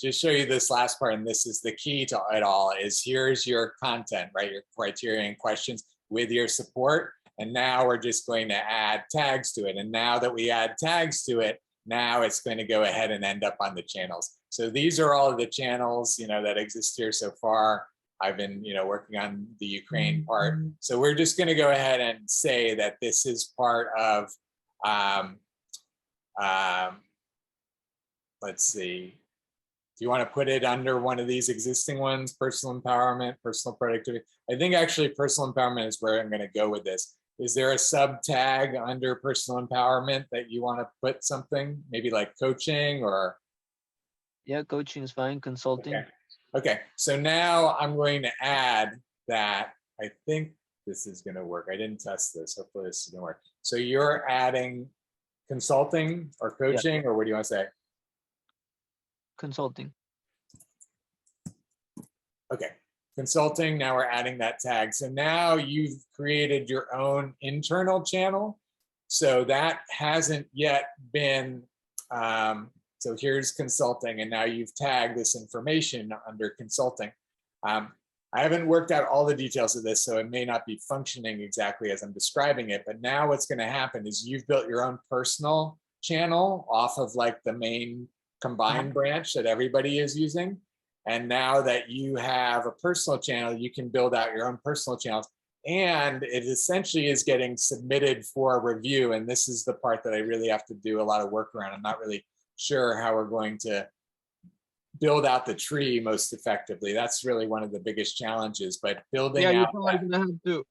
just show you this last part, and this is the key to it all, is here's your content, right? Your criteria and questions with your support. And now we're just going to add tags to it. And now that we add tags to it, now it's going to go ahead and end up on the channels. So these are all of the channels, that exist here so far. I've been, working on the Ukraine part. So we're just going to go ahead and say that this is part of, let's see. Do you want to put it under one of these existing ones? Personal empowerment, personal productivity. I think actually personal empowerment is where I'm going to go with this. Is there a sub tag under personal empowerment that you want to put something? Maybe like coaching or? Yeah, coaching is fine. Consulting. Okay. So now I'm going to add that. I think this is going to work. I didn't test this. Hopefully this is going to work. So you're adding consulting or coaching, or what do you want to say? Consulting. Okay. Consulting, now we're adding that tag. So now you've created your own internal channel. So that hasn't yet been, so here's consulting, and now you've tagged this information under consulting. I haven't worked out all the details of this, so it may not be functioning exactly as I'm describing it, but now what's going to happen is you've built your own personal channel off of like the main combined branch that everybody is using. And now that you have a personal channel, you can build out your own personal channels. And it essentially is getting submitted for review. And this is the part that I really have to do a lot of work around. I'm not really sure how we're going to build out the tree most effectively. That's really one of the biggest challenges, but building out.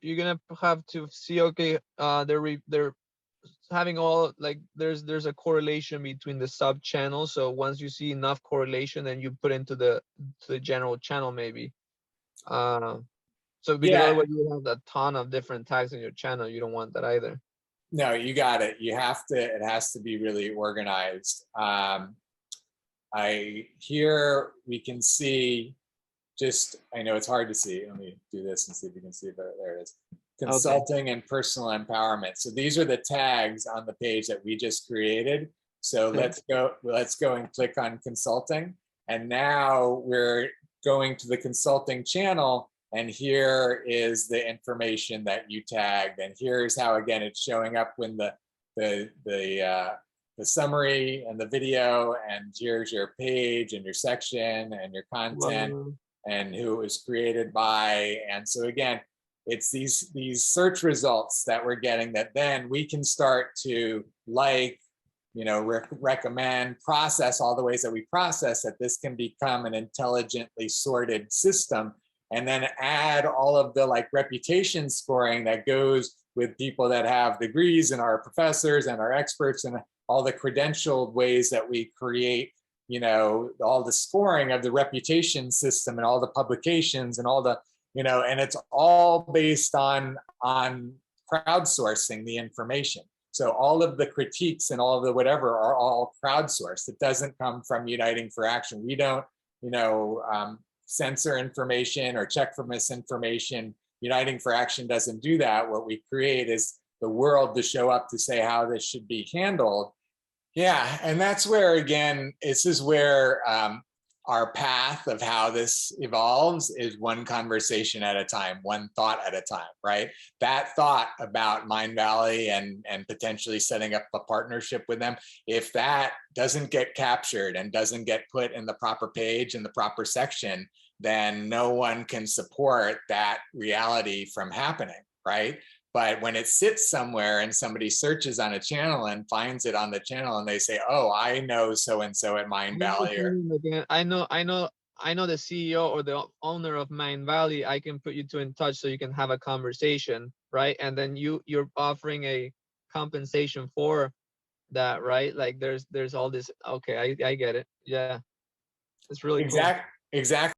You're gonna have to see, okay, they're having all, like, there's a correlation between the sub channels. So once you see enough correlation, then you put into the general channel maybe. So because otherwise you have a ton of different tags in your channel. You don't want that either. No, you got it. You have to, it has to be really organized. Here we can see I know it's hard to see. Let me do this and see if you can see it. There it is. Consulting and personal empowerment. So these are the tags on the page that we just created. So let's go and click on consulting. And now we're going to the consulting channel, and here is the information that you tagged. And here's how, again, it's showing up when the summary and the video, and here's your page and your section and your content and who it was created by. And so again, it's these search results that we're getting that then we can start to recommend, process all the ways that we process, that this can become an intelligently sorted system, and then add all of the reputation scoring that goes with people that have degrees and our professors and our experts, and all the credentialed ways that we create, all the scoring of the reputation system and all the publications and all the, and it's all based on crowdsourcing the information. So all of the critiques and all of the whatever are all crowdsourced. It doesn't come from Uniting for Action. We don't, censor information or check for misinformation. Uniting for Action doesn't do that. What we create is the world to show up to say how this should be handled. Yeah, and that's where, again, this is where our path of how this evolves is one conversation at a time, one thought at a time, right? That thought about Mindvalley and potentially setting up a partnership with them, if that doesn't get captured and doesn't get put in the proper page in the proper section, then no one can support that reality from happening, right? But when it sits somewhere and somebody searches on a channel and finds it on the channel and they say, oh, I know so-and-so at Mindvalley. I know the CEO or the owner of Mindvalley. I can put you two in touch so you can have a conversation, right? And then you're offering a compensation for that, right? Like there's all this. Okay, I get it. Yeah, it's really cool. Exactly.